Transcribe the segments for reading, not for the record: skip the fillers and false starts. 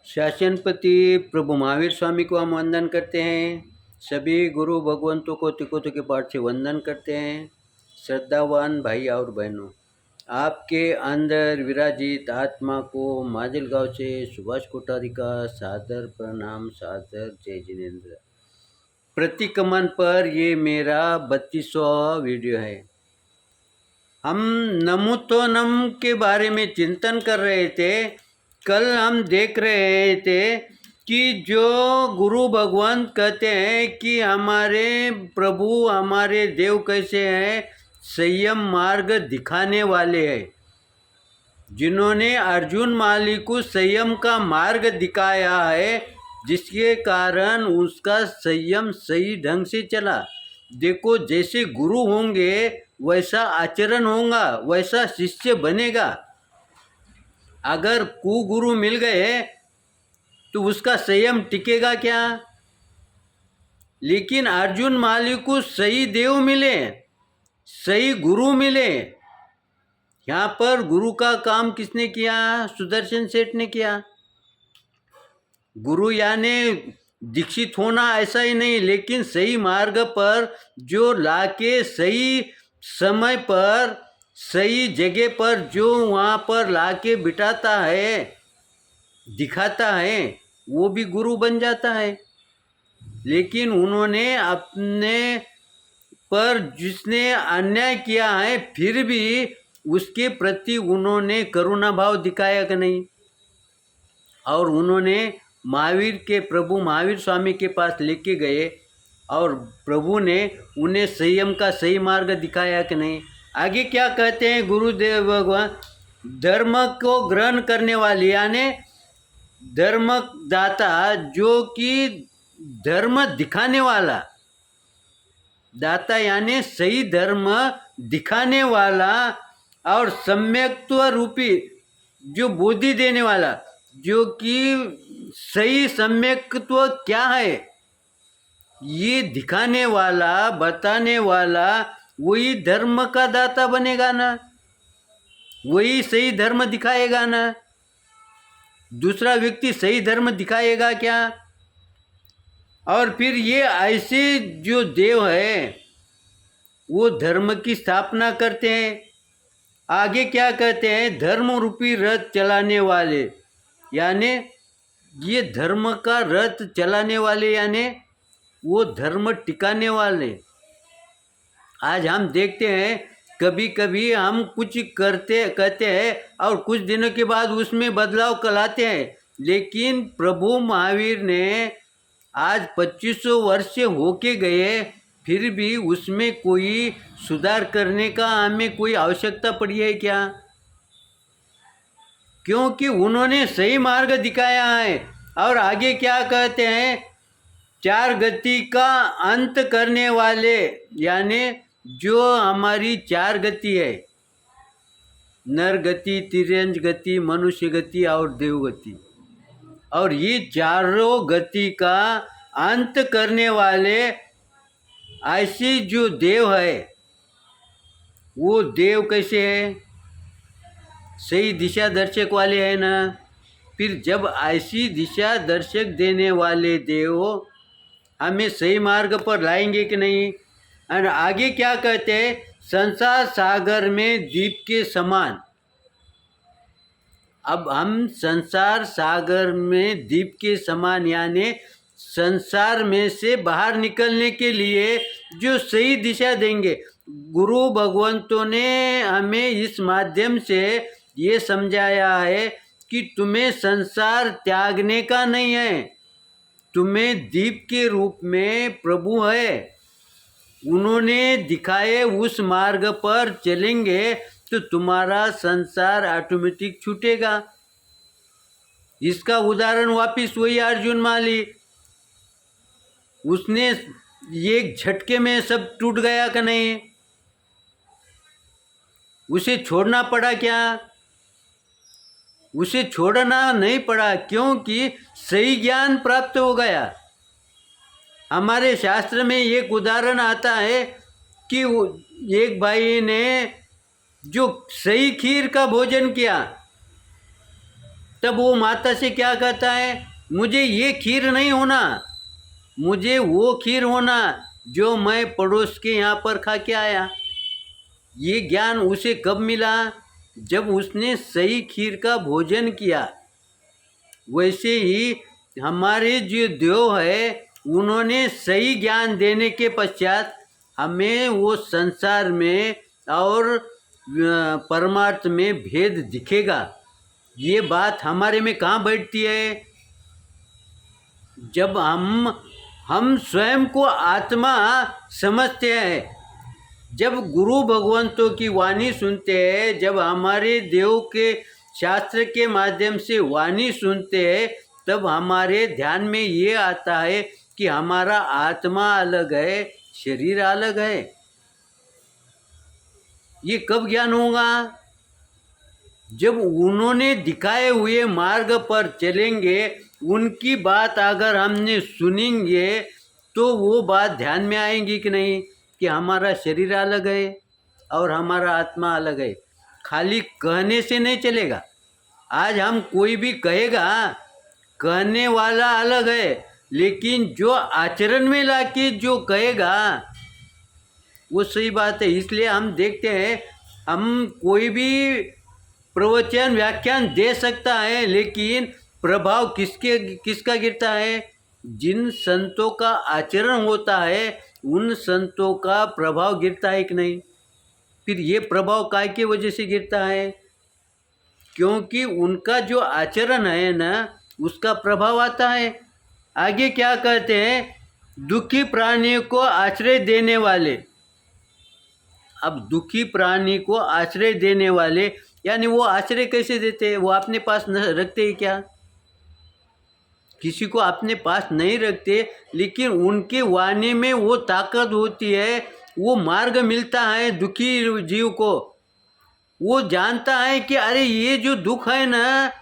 शासनपति प्रभु महावीर स्वामी को हम वंदन करते हैं। सभी गुरु भगवंतों को तिकोतों के पाठ से वंदन करते हैं। श्रद्धावान भाई और बहनों, आपके अंदर विराजित आत्मा को माजलगांव से सुभाष कोठारी का सादर प्रणाम, सादर जय जिनेन्द्र। प्रतिक्रमण पर ये मेरा 32वां वीडियो है। हम नमो तो नम के बारे में चिंतन कर रहे थे। कल हम देख रहे थे कि जो गुरु भगवान कहते हैं कि हमारे प्रभु हमारे देव कैसे हैं, संयम मार्ग दिखाने वाले हैं। जिन्होंने अर्जुन माली को संयम का मार्ग दिखाया है, जिसके कारण उसका संयम सही ढंग से चला। देखो, जैसे गुरु होंगे वैसा आचरण होगा, वैसा शिष्य बनेगा। अगर कुगुरु मिल गए तो उसका संयम टिकेगा क्या? लेकिन अर्जुन माली को सही देव मिले, सही गुरु मिले। यहाँ पर गुरु का काम किसने किया? सुदर्शन सेठ ने किया। गुरु यानी दीक्षित होना ऐसा ही नहीं, लेकिन सही मार्ग पर जो लाके सही समय पर सही जगह पर जो वहाँ पर लाके बिठाता है, दिखाता है, वो भी गुरु बन जाता है। लेकिन उन्होंने अपने पर जिसने अन्याय किया है, फिर भी उसके प्रति उन्होंने करुणा भाव दिखाया कि नहीं? और उन्होंने महावीर के प्रभु महावीर स्वामी के पास लेके गए और प्रभु ने उन्हें संयम का सही मार्ग दिखाया कि नहीं? आगे क्या कहते हैं गुरुदेव भगवान? धर्म को ग्रहण करने वाले यानी धर्मदाता, जो कि धर्म दिखाने वाला दाता यानी सही धर्म दिखाने वाला, और सम्यक्त्व रूपी जो बुद्धि देने वाला, जो कि सही सम्यक्त्व क्या है ये दिखाने वाला, बताने वाला, वही धर्म का दाता बनेगा ना, वही सही धर्म दिखाएगा ना। दूसरा व्यक्ति सही धर्म दिखाएगा क्या? और फिर ये ऐसे जो देव है वो धर्म की स्थापना करते हैं। आगे क्या कहते हैं? धर्म रूपी रथ चलाने वाले, यानी ये धर्म का रथ चलाने वाले, यानी वो धर्म टिकाने वाले। आज हम देखते हैं कभी कभी हम कुछ कहते हैं और कुछ दिनों के बाद उसमें बदलाव लाते हैं। लेकिन प्रभु महावीर ने आज 2500 वर्ष होके गए, फिर भी उसमें कोई सुधार करने का हमें कोई आवश्यकता पड़ी है क्या? क्योंकि उन्होंने सही मार्ग दिखाया है। और आगे क्या कहते हैं? चार गति का अंत करने वाले, यानी जो हमारी चार गति है, नर गति, तिर्यंज गति, मनुष्य गति और देव गति, और ये चारों गति का अंत करने वाले ऐसी जो देव है, वो देव कैसे है? सही दिशा दर्शक वाले हैं ना। फिर जब ऐसी दिशा दर्शक देने वाले देव हमें सही मार्ग पर लाएंगे कि नहीं? और आगे क्या कहते हैं? संसार सागर में दीप के समान। अब हम संसार सागर में दीप के समान, यानी संसार में से बाहर निकलने के लिए जो सही दिशा देंगे। गुरु भगवंतों ने हमें इस माध्यम से ये समझाया है कि तुम्हें संसार त्यागने का नहीं है, तुम्हें दीप के रूप में प्रभु है, उन्होंने दिखाए उस मार्ग पर चलेंगे तो तुम्हारा संसार ऑटोमेटिक छूटेगा। इसका उदाहरण वापिस वही अर्जुन माली, उसने एक झटके में सब टूट गया कि नहीं? उसे छोड़ना पड़ा क्या? उसे छोड़ना नहीं पड़ा, क्योंकि सही ज्ञान प्राप्त हो गया। हमारे शास्त्र में एक उदाहरण आता है कि एक भाई ने जो सही खीर का भोजन किया, तब वो माता से क्या कहता है, मुझे ये खीर नहीं होना, मुझे वो खीर होना जो मैं पड़ोस के यहाँ पर खा के आया। ये ज्ञान उसे कब मिला, जब उसने सही खीर का भोजन किया। वैसे ही हमारे जो देव है, उन्होंने सही ज्ञान देने के पश्चात हमें वो संसार में और परमार्थ में भेद दिखेगा। ये बात हमारे में कहाँ बैठती है, जब हम स्वयं को आत्मा समझते हैं, जब गुरु भगवंतों की वाणी सुनते हैं, जब हमारे देव के शास्त्र के माध्यम से वाणी सुनते हैं, तब हमारे ध्यान में ये आता है कि हमारा आत्मा अलग है, शरीर अलग है। ये कब ज्ञान होगा, जब उन्होंने दिखाए हुए मार्ग पर चलेंगे, उनकी बात अगर हमने सुनेंगे तो वो बात ध्यान में आएंगी कि नहीं, कि हमारा शरीर अलग है और हमारा आत्मा अलग है। खाली कहने से नहीं चलेगा। आज हम कोई भी कहेगा, कहने वाला अलग है, लेकिन जो आचरण में लाके जो कहेगा वो सही बात है। इसलिए हम देखते हैं, हम कोई भी प्रवचन व्याख्यान दे सकता है, लेकिन प्रभाव किसका गिरता है, जिन संतों का आचरण होता है उन संतों का प्रभाव गिरता है कि नहीं। फिर ये प्रभाव काय की वजह से गिरता है, क्योंकि उनका जो आचरण है ना, उसका प्रभाव आता है। आगे क्या कहते हैं, दुखी प्राणियों को आश्रय देने वाले। अब दुखी प्राणी को आश्रय देने वाले, यानी वो आश्रय कैसे देते हैं, वो अपने पास न रखते ही क्या, किसी को अपने पास नहीं रखते, लेकिन उनके वाणी में वो ताकत होती है, वो मार्ग मिलता है दुखी जीव को। वो जानता है कि अरे ये जो दुख है ना,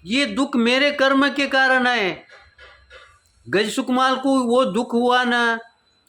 ये दुख मेरे कर्म के कारण है। गज सुकमाल को वो दुख हुआ ना,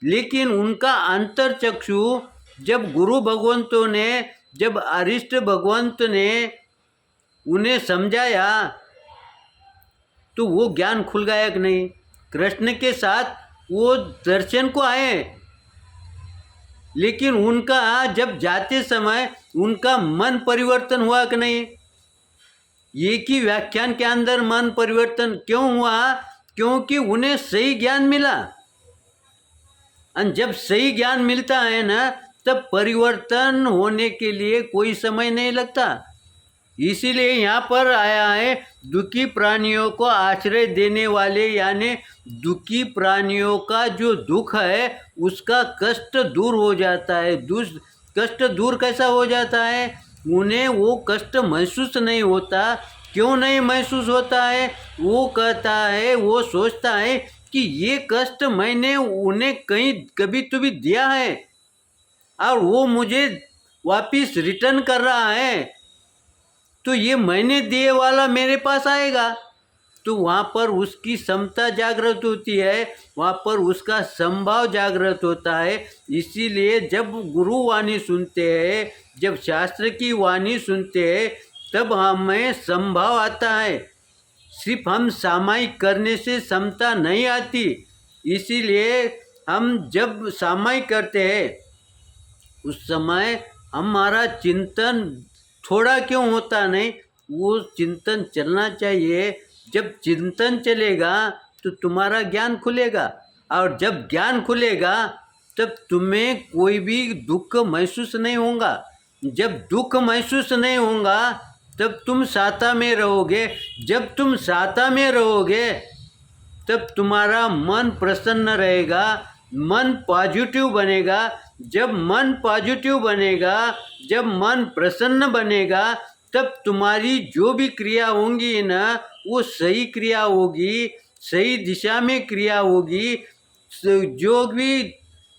लेकिन उनका अंतर चक्षु जब गुरु भगवंतों ने, जब अरिष्ट भगवंत ने उन्हें समझाया तो वो ज्ञान खुल गया कि नहीं। कृष्ण के साथ वो दर्शन को आए, लेकिन उनका जब जाते समय उनका मन परिवर्तन हुआ कि नहीं। एक ही व्याख्यान के अंदर मन परिवर्तन क्यों हुआ, क्योंकि उन्हें सही ज्ञान मिला। और जब सही ज्ञान मिलता है ना, तब परिवर्तन होने के लिए कोई समय नहीं लगता। इसीलिए यहाँ पर आया है, दुखी प्राणियों को आश्रय देने वाले, यानी दुखी प्राणियों का जो दुख है उसका कष्ट दूर हो जाता है। कष्ट दूर कैसा हो जाता है, उन्हें वो कष्ट महसूस नहीं होता। क्यों नहीं महसूस होता है, वो कहता है, वो सोचता है कि ये कष्ट मैंने उन्हें कभी तो भी दिया है और वो मुझे वापिस रिटर्न कर रहा है, तो ये मैंने दिए वाला मेरे पास आएगा। तो वहाँ पर उसकी समता जागृत होती है, वहाँ पर उसका संभाव जागृत होता है। इसीलिए जब गुरु वाणी सुनते हैं, जब शास्त्र की वाणी सुनते हैं, तब हमें संभाव आता है। सिर्फ हम सामायिक करने से समता नहीं आती। इसीलिए हम जब सामायिक करते हैं उस समय हमारा चिंतन थोड़ा क्यों होता नहीं, वो चिंतन चलना चाहिए। जब चिंतन चलेगा तो तुम्हारा ज्ञान खुलेगा, और जब ज्ञान खुलेगा तब तुम्हें कोई भी दुख महसूस नहीं होगा। जब दुख महसूस नहीं होगा तब तुम साता में रहोगे। जब तुम साता में रहोगे तब तुम्हारा मन प्रसन्न रहेगा, मन पॉजिटिव बनेगा। जब मन पॉजिटिव बनेगा, जब मन प्रसन्न बनेगा, तब तुम्हारी जो भी क्रिया होंगी ना, वो सही क्रिया होगी, सही दिशा में क्रिया होगी। जो भी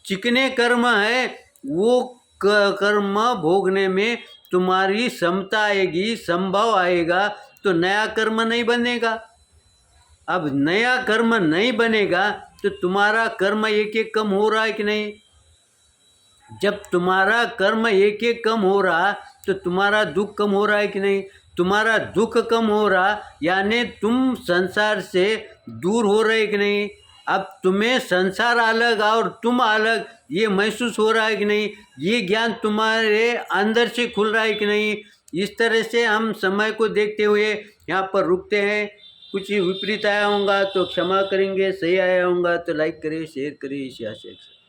चिकने कर्म है वो कर्म भोगने में तुम्हारी क्षमता आएगी, संभव आएगा, तो नया कर्म नहीं बनेगा। अब नया कर्म नहीं बनेगा तो तुम्हारा कर्म एक एक कम हो रहा है कि नहीं। जब तुम्हारा कर्म एक एक कम हो रहा तो तुम्हारा दुख कम हो रहा है कि नहीं। तुम्हारा दुख कम हो रहा, यानी तुम संसार से दूर हो रहे कि नहीं। अब तुम्हें संसार अलग और तुम अलग ये महसूस हो रहा है कि नहीं, ये ज्ञान तुम्हारे अंदर से खुल रहा है कि नहीं। इस तरह से हम समय को देखते हुए यहाँ पर रुकते हैं। कुछ विपरीत आया होगा तो क्षमा करेंगे, सही आया होगा तो लाइक करिए, शेयर करिए, इसी आशय से।